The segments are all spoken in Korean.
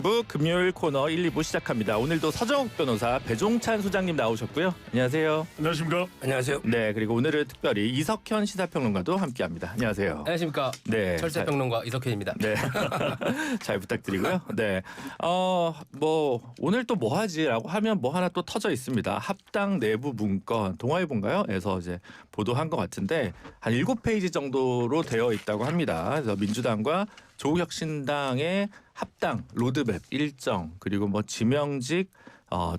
부 금요일 코너 1, 2부 시작합니다. 오늘도 서정욱 변호사, 배종찬 소장님 나오셨고요. 안녕하세요. 안녕하십니까? 안녕하세요. 네, 그리고 오늘은 특별히 이석현 시사평론가도 함께합니다. 안녕하세요. 안녕하십니까? 네, 철새평론가 이석현입니다. 네, 잘 부탁드리고요. 네, 오늘 또 뭐 하지라고 하면 뭐 하나 또 터져 있습니다. 합당 내부 문건 동아일보인가요?에서 이제 보도한 것 같은데 한 7페이지 정도로 되어 있다고 합니다. 그래서 민주당과 조국혁신당의 합당 로드맵 일정 그리고 뭐 지명직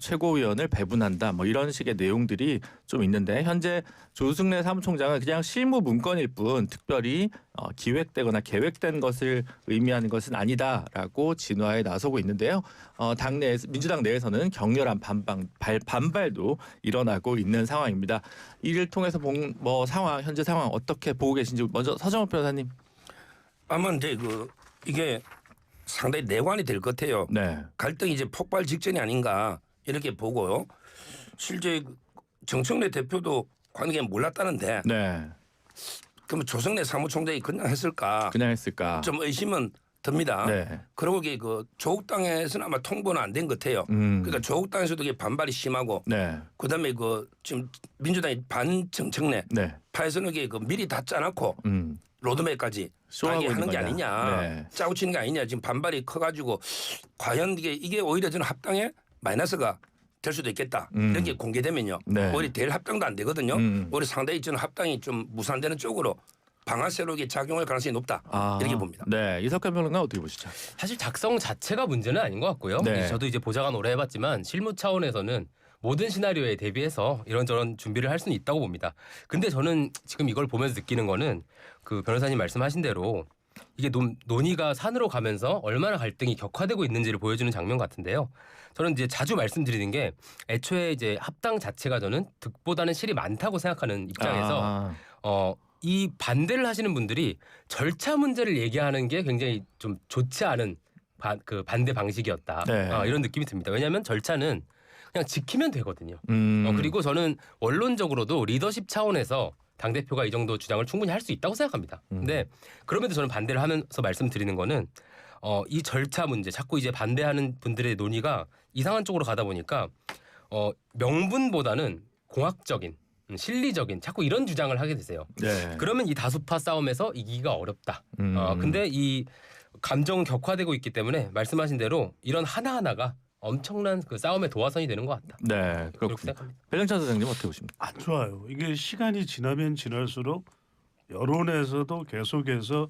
최고위원을 배분한다 뭐 이런 식의 내용들이 좀 있는데 현재 조승래 사무총장은 그냥 실무 문건일 뿐 특별히 기획되거나 계획된 것을 의미하는 것은 아니다라고 진화에 나서고 있는데요. 당내 민주당 내에서는 격렬한 반발도 일어나고 있는 상황입니다. 이를 통해서 현재 상황 어떻게 보고 계신지 먼저 서정욱 변호사님. 아마 이제 이게 상당히 내관이 될 것 같아요. 네. 갈등이 이제 폭발 직전이 아닌가 이렇게 보고요. 실제 정청래 대표도 관계에 몰랐다는데 네. 그러면 조성래 사무총장이 그냥 했을까? 좀 의심은 듭니다. 네. 그리고 이게 조국당에서는 아마 통보는 안 된 것 같아요. 그러니까 조국당에서도 이게 반발이 심하고 네. 그다음에 지금 민주당이 반정청래 네. 파에서는 이게 미리 다 짜놓고 로드맵까지 쇼하고 하는 게 거냐. 아니냐, 네. 짜고 치는 게 아니냐. 지금 반발이 커가지고 과연 이게 오히려 저는 합당에 마이너스가 될 수도 있겠다. 이렇게 공개되면요. 네. 오히려 될 합당도 안 되거든요. 오히려 상당히 저는 합당이 좀 무산되는 쪽으로 방아쇠로 작용할 가능성이 높다. 이렇게 봅니다. 네, 이석현 변호사 어떻게 보시죠? 사실 작성 자체가 문제는 아닌 것 같고요. 네. 저도 이제 보좌관 오래 해봤지만 실무 차원에서는 모든 시나리오에 대비해서 이런저런 준비를 할 수는 있다고 봅니다. 근데 저는 지금 이걸 보면서 느끼는 거는 그 변호사님 말씀하신 대로 이게 논의가 산으로 가면서 얼마나 갈등이 격화되고 있는지를 보여주는 장면 같은데요. 저는 이제 자주 말씀드리는 게 애초에 이제 합당 자체가 저는 득보다는 실이 많다고 생각하는 입장에서 이 반대를 하시는 분들이 절차 문제를 얘기하는 게 굉장히 좀 좋지 않은 반대 방식이었다. 네. 이런 느낌이 듭니다. 왜냐하면 절차는 그냥 지키면 되거든요. 그리고 저는 원론적으로도 리더십 차원에서 당대표가 이 정도 주장을 충분히 할 수 있다고 생각합니다. 근데 그럼에도 저는 반대를 하면서 말씀드리는 거는 이 절차 문제 자꾸 이제 반대하는 분들의 논의가 이상한 쪽으로 가다 보니까 명분보다는 공학적인 실리적인 자꾸 이런 주장을 하게 되세요. 네. 그러면 이 다수파 싸움에서 이기기가 어렵다. 근데 이 감정은 격화되고 있기 때문에 말씀하신 대로 이런 하나하나가 엄청난 그 싸움의 도화선이 되는 것 같다. 네, 그렇군요. 배종찬 소장님 어떻게 보십니까? 안 좋아요. 이게 시간이 지나면 지날수록 여론에서도 계속해서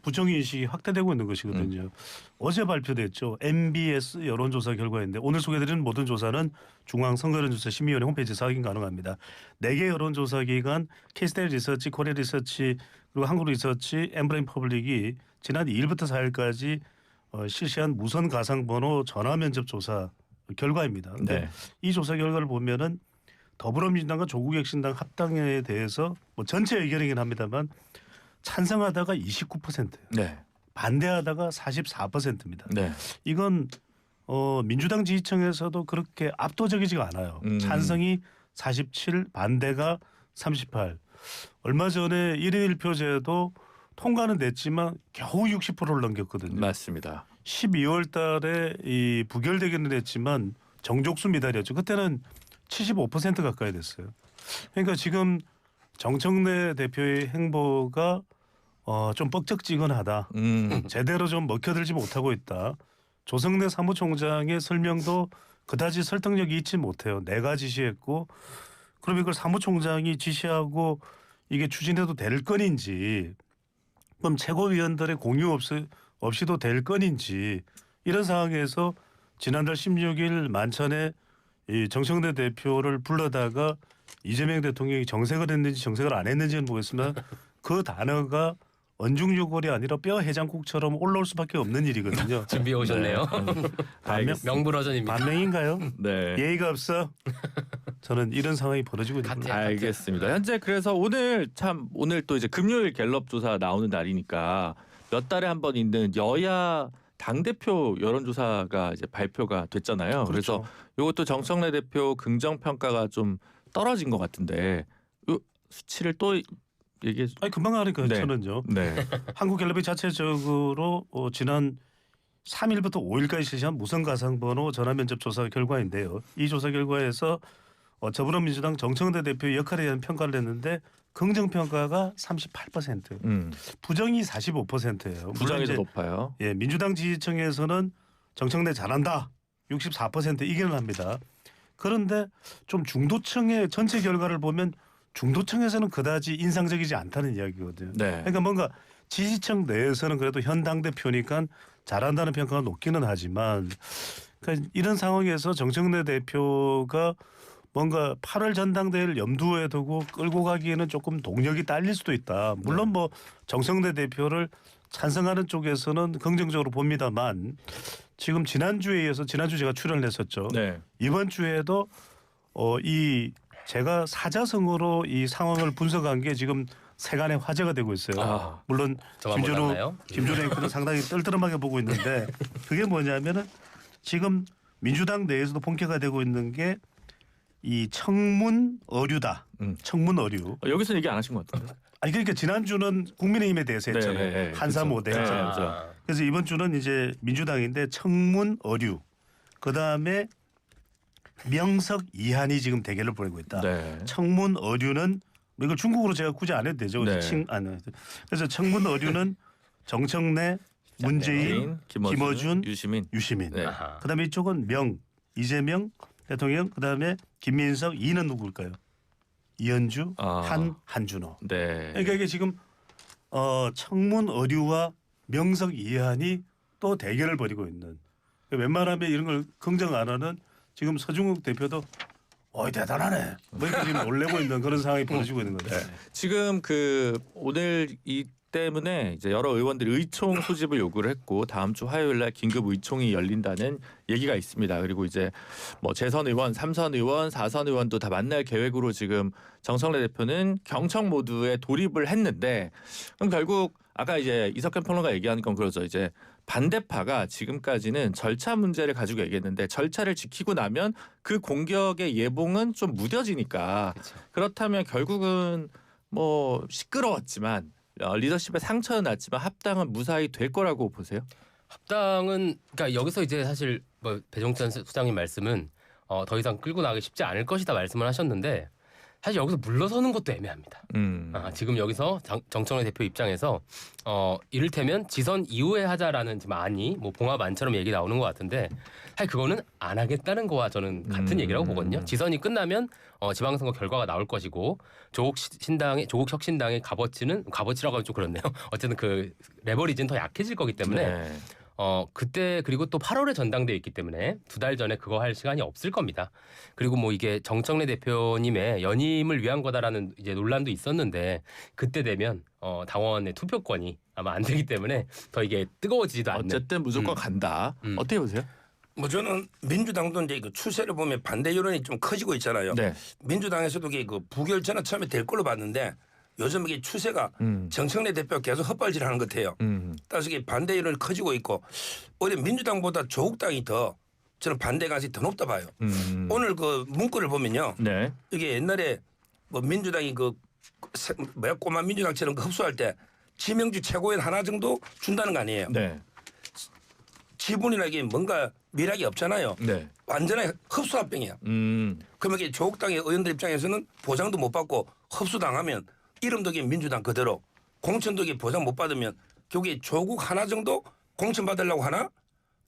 부정인식이 확대되고 있는 것이거든요. 어제 발표됐죠. MBS 여론조사 결과인데 오늘 소개드리는 모든 조사는 중앙선거여론조사심의위원회 홈페이지에서 확인 가능합니다. 4개 여론조사기관 케이스테일 리서치, 코리아 리서치, 그리고 한국리서치, 엠브레인 퍼블릭이 지난 2일부터 4일까지 실시한 무선 가상번호 전화면접 조사 결과입니다. 근데 네. 이 조사 결과를 보면은 더불어민주당과 조국혁신당 합당에 대해서 전체 의견이긴 합니다만 찬성하다가 29%, 네. 반대하다가 44%입니다. 네. 이건 민주당 지지층에서도 그렇게 압도적이지가 않아요. 찬성이 47, 반대가 38. 얼마 전에 1인 1표제도 통과는 됐지만 겨우 60%를 넘겼거든요. 맞습니다. 12월 달에 이 부결되기는 했지만 정족수 미달이었죠. 그때는 75% 가까이 됐어요. 그러니까 지금 정청래 대표의 행보가 좀 뻑적지근하다. 제대로 좀 먹혀들지 못하고 있다. 조성래 사무총장의 설명도 그다지 설득력이 있지 못해요. 내가 지시했고 그럼 이걸 사무총장이 지시하고 이게 추진해도 될 건인지 그럼 최고위원들의 공유 없이도 될 건인지 이런 상황에서 지난달 16일 만찬에 이 정청래 대표를 불러다가 이재명 대통령이 정색을 했는지 정색을 안 했는지는 모르겠으나 그 단어가 언중요골이 아니라 뼈 해장국처럼 올라올 수밖에 없는 일이거든요. 준비해 오셨네요. 명불허전입니다. 반명인가요? 네. 예의가 없어. 저는 이런 상황이 벌어지고 있는 겁니다. 알겠습니다. 현재 그래서 오늘 또 이제 금요일 갤럽 조사 나오는 날이니까 몇 달에 한 번 있는 여야 당대표 여론조사가 이제 발표가 됐잖아요. 그렇죠. 그래서 이것도 정청래 대표 긍정 평가가 좀 떨어진 것 같은데 이 수치를 또 얘기해. 아니 금방 하니까 네. 저는요. 네. 한국갤럽이 자체적으로 지난 3일부터 5일까지 실시한 무선가상번호 전화면접 조사 결과인데요. 이 조사 결과에서 더불어민주당 정청래 대표의 역할에 대한 평가를 했는데 긍정평가가 38%, 부정이 45%예요. 부정이 더 높아요. 예, 민주당 지지층에서는 정청래 잘한다 64% 이견을 합니다. 그런데 좀 중도층의 전체 결과를 보면 중도층에서는 그다지 인상적이지 않다는 이야기거든요. 네. 그러니까 뭔가 지지층 내에서는 그래도 현 당대표니까 잘한다는 평가가 높기는 하지만 그러니까 이런 상황에서 정청래 대표가 뭔가 8월 전당대회를 염두에 두고 끌고 가기에는 조금 동력이 딸릴 수도 있다. 물론 뭐 정청래 대표를 찬성하는 쪽에서는 긍정적으로 봅니다만 지금 지난주에 이어서 지난주 제가 출연을 했었죠. 네. 이번 주에도 이 제가 사자성어로 이 상황을 분석한 게 지금 세간에 화제가 되고 있어요. 아, 물론 저만 몰랐나요? 김준호 앵커는 상당히 떨떠름하게 보고 있는데 그게 뭐냐면은 지금 민주당 내에서도 본격화되고 있는 게 이 청문 어류다. 청문 어류. 여기서 얘기 안 하신 것 같은데. 아니 그러니까 지난주는 국민의힘에 대해서 했잖아요. 네, 네, 네. 한사모대 그렇죠. 했잖아요. 네, 아, 그래서 이번 주는 이제 민주당인데 청문 어류. 그다음에 명석 이한이 지금 대결을 벌이고 있다. 네. 청문 어류는 이걸 중국어로 제가 굳이 안 해도 되죠. 네. 그래서 청문 어류는 정청래, 문재인, 김어준, 유시민. 유시민. 네. 아하. 그다음에 이쪽은 이재명 대통령. 그다음에 김민석, 이는 누구일까요? 이현주, 아. 한준호. 네. 그러니까 이게 지금 청문 어류와 명석 이한이 또 대결을 벌이고 있는. 웬만하면 이런 걸 긍정 안 하는 지금 서중국 대표도 어이 대단하네. 뭐 이렇게 지금 놀래고 있는 그런 상황이 벌어지고 있는 거죠. 지금 오늘 이 때문에 이제 여러 의원들이 의총 소집을 요구를 했고 다음 주 화요일 날 긴급 의총이 열린다는 얘기가 있습니다. 그리고 이제 뭐 재선 의원, 3선 의원, 4선 의원도 다 만날 계획으로 지금 정청래 대표는 경청 모드에 돌입을 했는데 그럼 결국 아까 이제 이석현 평론가 얘기하는 건 그러죠. 이제 반대파가 지금까지는 절차 문제를 가지고 얘기했는데 절차를 지키고 나면 그 공격의 예봉은 좀 무뎌지니까 그렇다면 결국은 뭐 시끄러웠지만 리더십의 상처는 났지만 합당은 무사히 될 거라고 보세요? 합당은 그러니까 여기서 이제 사실 뭐 배종찬 소장님 말씀은 더 이상 끌고 나가기 쉽지 않을 것이다 말씀을 하셨는데 사실 여기서 물러서는 것도 애매합니다. 지금 여기서 정청래 대표 입장에서 이를테면 지선 이후에 하자라는 지금 안이 뭐 봉합안처럼 얘기 나오는 것 같은데 사실 그거는 안 하겠다는 거와 저는 같은 얘기라고 보거든요. 지선이 끝나면 지방선거 결과가 나올 것이고 조국 혁신당의 값어치라고 하면 좀 그렇네요. 어쨌든 그 레버리지는 더 약해질 거기 때문에 네. 그때 그리고 또 8월에 전당대회 있기 때문에 2달 전에 그거 할 시간이 없을 겁니다. 그리고 뭐 이게 정청래 대표님의 연임을 위한 거다라는 이제 논란도 있었는데 그때 되면 당원의 투표권이 아마 안 되기 때문에 더 이게 뜨거워지지도 않는. 어쨌든 무조건 간다. 어떻게 보세요? 뭐 저는 민주당도 이제 그 추세를 보면 반대 여론이 좀 커지고 있잖아요. 네. 민주당에서도 그 부결 전화 처음에 될 걸로 봤는데 요즘 이게 추세가 정청래 대표가 계속 헛발질하는 것 같아요. 따라서 이게 반대 여론이 커지고 있고 오히려 민주당보다 조국당이 더 저는 반대 가능성이 더 높다 봐요. 오늘 그 문구를 보면요. 네. 이게 옛날에 뭐 민주당이 꼬마 민주당처럼 흡수할 때 지명주 최고위원 하나 정도 준다는 거 아니에요. 네. 지분이나 이게 뭔가 미락이 없잖아요. 네. 완전히 흡수합병이야. 그러면 이게 조국당의 의원들 입장에서는 보장도 못 받고 흡수당하면 이름도 이게 민주당 그대로 공천도 이게 보장 못 받으면 결국에 조국 하나 정도 공천 받으려고 하나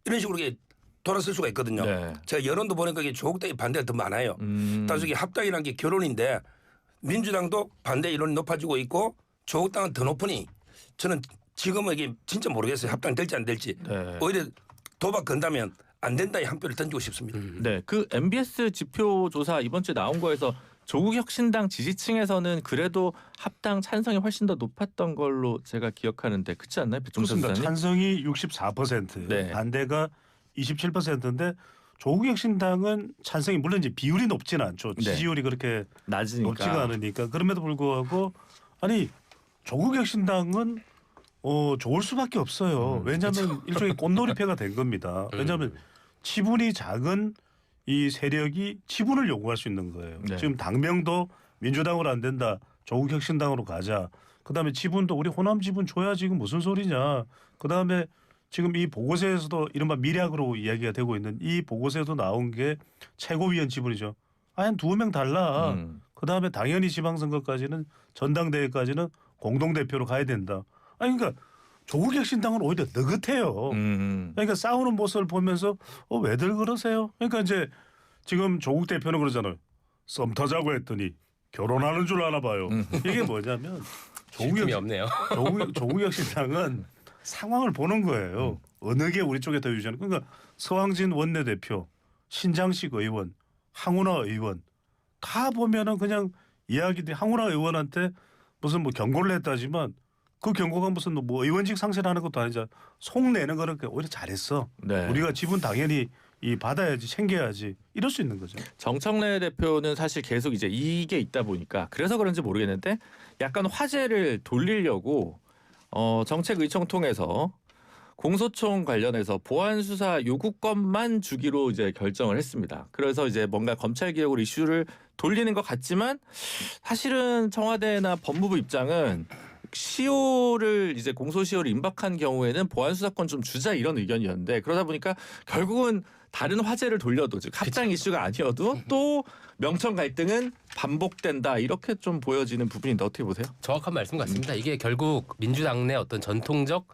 이런 식으로 이게 돌아설 수가 있거든요. 네. 제가 여론도 보니까 이게 조국당이 반대가 더 많아요. 따라서 이게 합당이라는 게 결론인데 민주당도 반대 여론이 높아지고 있고 조국당은 더 높으니 저는 지금은 이게 진짜 모르겠어요. 합당이 될지 안 될지. 네. 오히려 도박 건다면 안 된다에 한 표를 던지고 싶습니다. 네. 그 MBS 지표 조사 이번 주에 나온 거에서 조국 혁신당 지지층에서는 그래도 합당 찬성이 훨씬 더 높았던 걸로 제가 기억하는데 그렇지 않나요? 배종찬 그렇습니다. 소장님? 찬성이 64%, 네. 반대가 27%인데 조국 혁신당은 찬성이 물론 이제 비율이 높지는 않죠. 네. 지지율이 그렇게 낮으니까. 높지가 않으니까 그럼에도 불구하고 아니 조국 혁신당은 좋을 수밖에 없어요. 왜냐하면 일종의 꽃놀이패가 된 겁니다. 왜냐하면 지분이 작은 이 세력이 지분을 요구할 수 있는 거예요. 네. 지금 당명도 민주당으로 안 된다. 조국 혁신당으로 가자. 그다음에 지분도 우리 호남 지분 줘야 지금 무슨 소리냐. 그다음에 지금 이 보고서에서도 이른바 미략으로 이야기가 되고 있는 이 보고서에도 나온 게 최고위원 지분이죠. 한 2명 달라. 그다음에 당연히 지방선거까지는 전당대회까지는 공동대표로 가야 된다. 아니 그러니까 조국혁신당은 오히려 느긋해요. 그러니까 싸우는 모습을 보면서 왜들 그러세요? 그러니까 이제 지금 조국 대표는 그러잖아요. 썸 타자고 했더니 결혼하는 줄 아나 봐요. 이게 뭐냐면 쉼이 없네요. 조국혁신당은 상황을 보는 거예요. 어느 게 우리 쪽에 더 유리하는. 그러니까 서왕진 원내대표, 신장식 의원, 항운하 의원 다 보면은 그냥 이야기들이 항운하 의원한테 무슨 뭐 경고를 했다지만 그 경고가 무슨 뭐 의원직 상실하는 것도 아니잖아. 속 내는 거는 오히려 잘했어. 네. 우리가 지분 당연히 이 받아야지 챙겨야지 이럴 수 있는 거죠. 정청래 대표는 사실 계속 이제 이게 있다 보니까 그래서 그런지 모르겠는데 약간 화제를 돌리려고 정책 의총통해서 공소총 관련해서 보안 수사 요구권만 주기로 이제 결정을 했습니다. 그래서 이제 뭔가 검찰 개혁으로 이슈를 돌리는 것 같지만 사실은 청와대나 법무부 입장은 시효를 이제 공소시효를 임박한 경우에는 보안 수사권 좀 주자 이런 의견이었는데 그러다 보니까 결국은 다른 화제를 돌려도 즉 합당 이슈가 아니어도 또 명청 갈등은 반복된다 이렇게 좀 보여지는 부분인데 어떻게 보세요? 정확한 말씀 같습니다. 이게 결국 민주당 내 어떤 전통적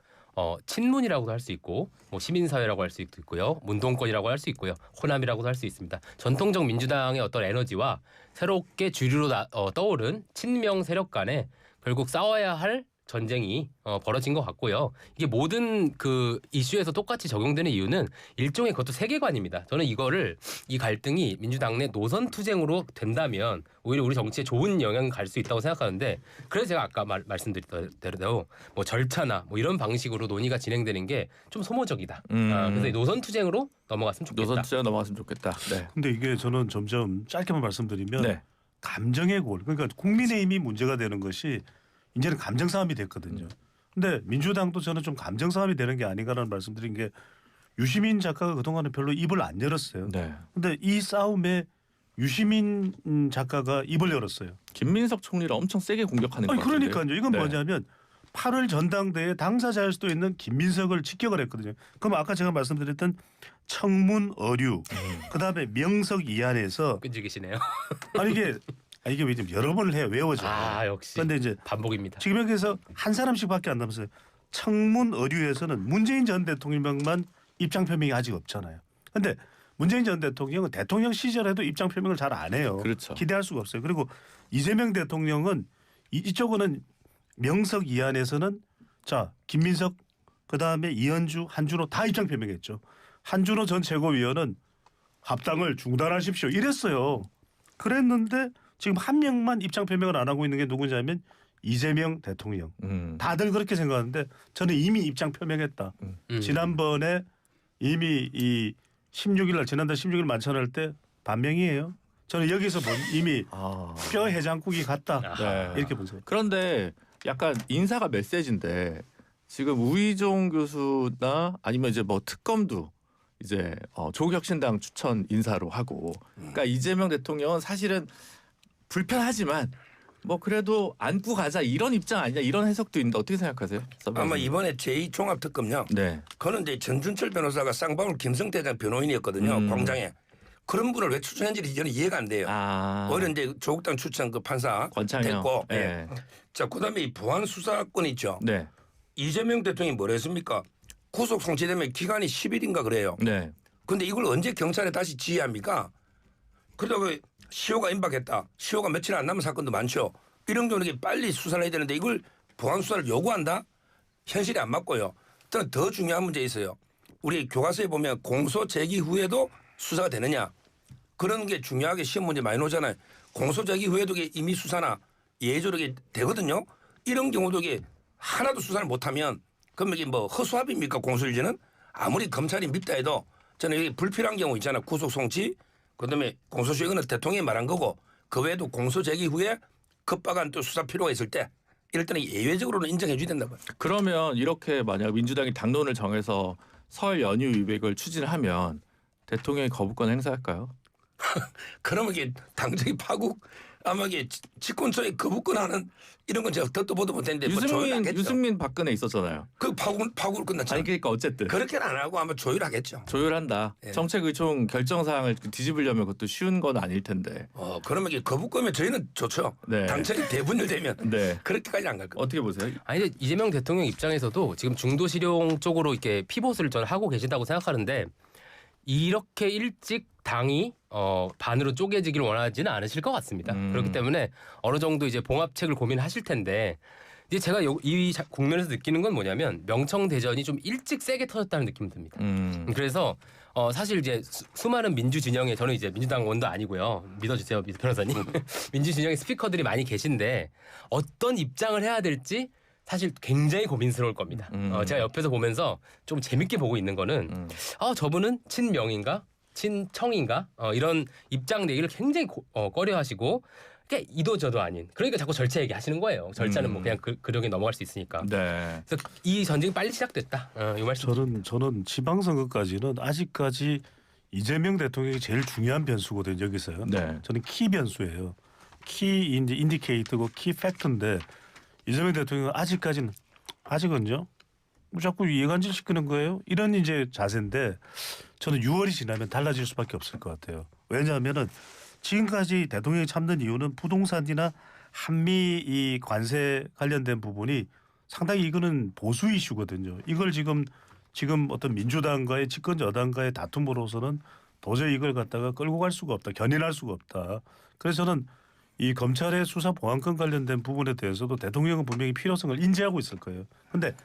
친문이라고도 할 수 있고 뭐 시민사회라고 할 수 있고요. 문동권이라고 할 수 있고요. 호남이라고도 할 수 있습니다. 전통적 민주당의 어떤 에너지와 새롭게 주류로 떠오른 친명 세력 간에 결국 싸워야 할 전쟁이 벌어진 것 같고요. 이게 모든 그 이슈에서 똑같이 적용되는 이유는 일종의 그것도 세계관입니다. 저는 이 갈등이 민주당 내 노선 투쟁으로 된다면 오히려 우리 정치에 좋은 영향을 갈 수 있다고 생각하는데 그래서 제가 아까 말씀드린 대로 뭐 절차나 뭐 이런 방식으로 논의가 진행되는 게 좀 소모적이다. 그래서 이 노선 투쟁으로 넘어갔으면 좋겠다. 노선 투쟁 넘어갔으면 좋겠다. 네. 근데 이게 저는 점점 짧게만 말씀드리면 네. 감정의 골. 그러니까 국민의힘이 문제가 되는 것이 이제는 감정 싸움이 됐거든요. 근데 민주당도 저는 좀 감정 싸움이 되는 게 아닌가라는 말씀드린 게 유시민 작가가 그동안은 별로 입을 안 열었어요. 네. 근데 이 싸움에 유시민 작가가 입을 열었어요. 김민석 총리를 엄청 세게 공격하는 거 같은데요. 그러니까요. 이건 네. 뭐냐면 8월 전당대회 당사자일 수도 있는 김민석을 직격을 했거든요. 그럼 아까 제가 말씀드렸던 청문 어류, 그다음에 명석 이안에서 끈질기시네요. 이게 왜 좀 여러 번을 해요. 외워져. 역시. 그런데 이제 반복입니다. 지금 여기서 한 사람씩밖에 안 남았어요. 청문 어류에서는 문재인 전 대통령만 입장 표명이 아직 없잖아요. 그런데 문재인 전 대통령은 대통령 시절에도 입장 표명을 잘 안 해요. 그렇죠. 기대할 수가 없어요. 그리고 이재명 대통령은 이쪽은 명석 이안에서는 자 김민석 그다음에 이현주 한준호 다 입장 표명했죠. 한준호 전 최고위원은 합당을 중단하십시오 이랬어요. 그랬는데 지금 한 명만 입장 표명을 안 하고 있는 게 누구냐 하면 이재명 대통령. 다들 그렇게 생각하는데 저는 이미 입장 표명했다. 지난번에 이미 이 16일 날 지난달 16일 만찬할 때 반명이에요. 저는 여기서 이미 뼈 해장국이 갔다. 네. 이렇게 보세요. 그런데 약간 인사가 메시지인데 지금 우희종 교수나 아니면 이제 뭐 특검도 이제 조국혁신당 추천 인사로 하고 그러니까 이재명 대통령은 사실은 불편하지만 뭐 그래도 안고 가자 이런 입장 아니냐 이런 해석도 있는데 어떻게 생각하세요? 아마 이번에 제2종합특검요. 네. 그는 이제 전준철 변호사가 쌍방울 김성태 전 변호인이었거든요. 광장에. 그런 분을 왜 추천했는지 저는 이해가 안 돼요. 오히려 이제 조국당 추천 그 판사 권창영. 됐고. 네. 예. 자, 그다음에 이 보안 수사권 있죠. 네. 이재명 대통령이 뭘 했습니까? 구속 송치되면 기간이 10일인가 그래요. 네. 근데 이걸 언제 경찰에 다시 지휘합니까? 그러다가 시효가 임박했다. 시효가 며칠 안 남은 사건도 많죠. 이런 경우는 빨리 수사를 해야 되는데 이걸 보안 수사를 요구한다? 현실이 안 맞고요. 저는 더 중요한 문제 있어요. 우리 교과서에 보면 공소 제기 후에도 수사가 되느냐. 그런 게 중요하게 시험 문제 많이 나오잖아요. 공소 제기 후에도 이게 임의 수사나 예조력이 되거든요. 이런 경우도 이게 하나도 수사를 못하면 그럼 이게 뭐 허수아비입니까 공소유지는? 아무리 검찰이 밉다 해도 저는 이게 불필요한 경우 있잖아요. 구속 송치 그다음에 공소시효 이거는 대통령이 말한 거고 그 외에도 공소 제기 후에 급박한 또 수사 필요가 있을 때 이럴 때는 예외적으로는 인정해 줘야 된다고요. 그러면 이렇게 만약 민주당이 당론을 정해서 설 연휴 유백을 추진하면 대통령이 거부권 행사할까요? 그러면 이게 당정이 파국 아마 이게 집권소에 거부권하는 이런 건 제가 듣도 보도 못했는데 뭐 조율하겠죠. 유승민 박근혜 있었잖아요. 그 파국으로 끝났잖아요. 아니 그러니까 어쨌든 그렇게는 안 하고 아마 조율하겠죠. 조율한다. 예. 정책의총 결정 사항을 뒤집으려면 그것도 쉬운 건 아닐 텐데. 그러면 이게 거부권이면 저희는 좋죠. 네. 당선이 대분열되면 네. 그렇게까지 안 갈 겁니다. 어떻게 보세요? 아니 근데 이재명 대통령 입장에서도 지금 중도 실용 쪽으로 이렇게 피봇을 저는 하고 계신다고 생각하는데 이렇게 일찍 당이 반으로 쪼개지기를 원하지는 않으실 것 같습니다. 그렇기 때문에 어느 정도 이제 봉합책을 고민하실 텐데 이제 제가 이 국면에서 느끼는 건 뭐냐면 명청 대전이 좀 일찍 세게 터졌다는 느낌이 듭니다. 그래서 사실 이제 수많은 민주 진영에 저는 이제 민주당 의원도 아니고요. 믿어주세요, 변호사님. 민주 진영의 스피커들이 많이 계신데 어떤 입장을 해야 될지 사실 굉장히 고민스러울 겁니다. 제가 옆에서 보면서 좀 재밌게 보고 있는 거는 저분은 친명인가 친청인가 이런 입장 내기를 굉장히 꺼려하시고 그러니까 이도저도 아닌 그러니까 자꾸 절차 얘기하시는 거예요. 절차는 뭐 그냥 그렇게 넘어갈 수 있으니까. 네. 그래서 이 전쟁이 빨리 시작됐다. 이 말씀. 저는 지방선거까지는 아직까지 이재명 대통령이 제일 중요한 변수거든요. 여기서요. 네. 저는 키 변수예요. 키 이제 인디케이터고 키 팩터인데 이재명 대통령은 아직은요. 자꾸 이해관절 시키는 거예요. 이런 이제 자세인데 저는 6월이 지나면 달라질 수밖에 없을 것 같아요. 왜냐하면은 지금까지 대통령이 참는 이유는 부동산이나 한미 이 관세 관련된 부분이 상당히 이거는 보수 이슈거든요. 이걸 지금 어떤 민주당과의 집권 여당과의 다툼으로서는 도저히 이걸 갖다가 끌고 갈 수가 없다. 견인할 수가 없다. 그래서 저는 이 검찰의 수사 보안권 관련된 부분에 대해서도 대통령은 분명히 필요성을 인지하고 있을 거예요. 그런데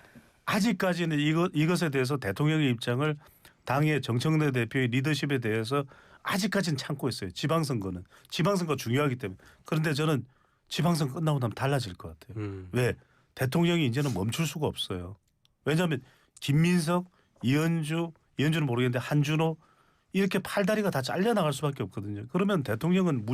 아직까지는 이것에 대해서 대통령의 입장을 당의 정청래 대표의 리더십에 대해서 아직까지는 참고 있어요. 지방선거 중요하기 때문에. 그런데 저는 지방선거 끝나고 나면 달라질 것 같아요. 왜? 대통령이 이제는 멈출 수가 없어요. 왜냐하면 김민석, 이현주는 모르겠는데 한준호 이렇게 팔다리가 다 잘려나갈 수밖에 없거든요. 그러면 대통령은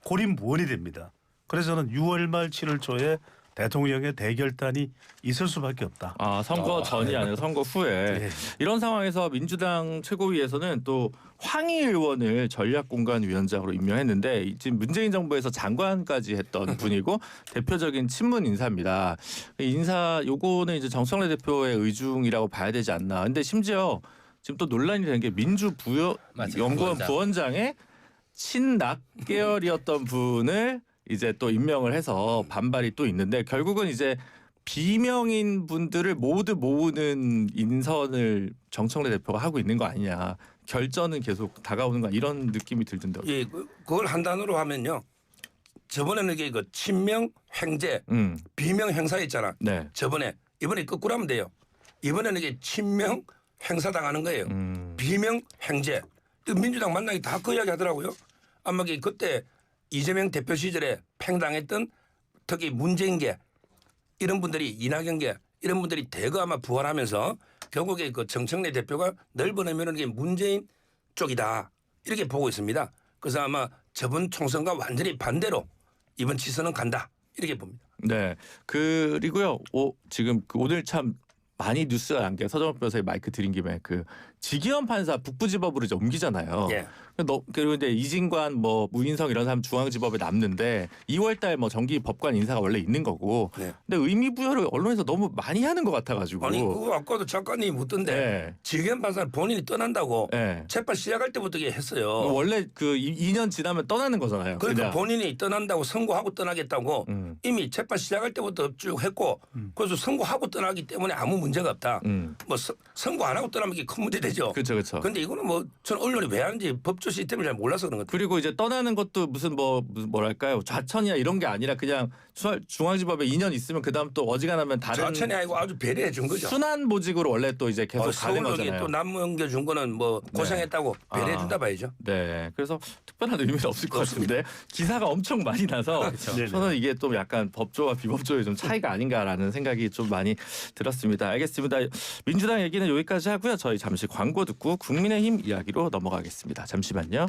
고립무원이 됩니다. 그래서 저는 6월 말 7월 초에 대통령의 대결단이 있을 수밖에 없다. 선거 전이 아니라 선거 후에. 네. 이런 상황에서 민주당 최고위에서는 또 황희 의원을 전략공관위원장으로 임명했는데 지금 문재인 정부에서 장관까지 했던 분이고 대표적인 친문 인사입니다. 인사 요거는 이제 정청래 대표의 의중이라고 봐야 되지 않나. 근데 심지어 지금 또 논란이 되는 게 민주연구원 부원장의 친낙 계열이었던 분을 이제 또 임명을 해서 반발이 또 있는데 결국은 이제 비명인 분들을 모두 모으는 인선을 정청래 대표가 하고 있는 거 아니냐. 결전은 계속 다가오는 거 이런 느낌이 들던데요. 예, 그걸 한 단어로 하면요. 저번에는 이게 친명 횡재, 비명 행사 있잖아. 네. 이번에 거꾸로 하면 돼요. 이번에는 이게 친명 행사 당하는 거예요. 비명 횡재. 민주당 만나기 다 그 이야기 하더라고요. 아마 그때 이재명 대표 시절에 팽당했던 특히 문재인계 이런 분들이 이낙연계 이런 분들이 대거 아마 부활하면서 결국에 그 정청래 대표가 넓어내면은 이게 문재인 쪽이다 이렇게 보고 있습니다. 그래서 아마 저번 총선과 완전히 반대로 이번 지선은 간다 이렇게 봅니다. 네. 그리고요. 지금 오늘 참 많이 뉴스가 난 게 서정욱 변호사의 마이크 드린 김에 지기현 판사 북부지법으로 이제 옮기잖아요. 예. 그리고 이제 이진관 무인성 이런 사람 중앙지법에 남는데 2월달 정기 법관 인사가 원래 있는 거고. 네. 근데 의미 부여를 언론에서 너무 많이 하는 것 같아가지고. 아니 그거 아까도 작가님이 묻던데 네. 지기현 판사는 본인이 떠난다고 네. 재판 시작할 때부터 했어요. 원래 2년 지나면 떠나는 거잖아요. 그러니까 그냥. 본인이 떠난다고 선고하고 떠나겠다고 이미 재판 시작할 때부터 쭉 했고 그래서 선고하고 떠나기 때문에 아무 문제가 없다. 선고 안 하고 떠나면 이게 큰 문제 되죠. 그렇죠. 그런데 이거는 전 언론이 왜 하는지 법조 시스템을 잘 몰라서 그런 것 같아요. 그리고 이제 떠나는 것도 무슨 뭐랄까요 좌천이나 이런 게 아니라 그냥 중앙지법에 2년 있으면 그다음 또 어지간하면 다른 좌천이 아니고 아주 배려해 준 거죠. 순환 보직으로 원래 또 이제 계속 가는 서울역에 거잖아요. 또 남넘겨 준 거는 고생했다고 배려해 준다 봐야죠. 네, 그래서 특별한 의미는 없을 것 같은데 기사가 엄청 많이 나서 저는 이게 또 약간 법조와 비법조의 좀 차이가 아닌가라는 생각이 좀 많이 들었습니다. 알겠습니다. 민주당 얘기는 여기까지 하고요. 저희 잠시 광고 듣고 국민의힘 이야기로 넘어가겠습니다. 잠시만요.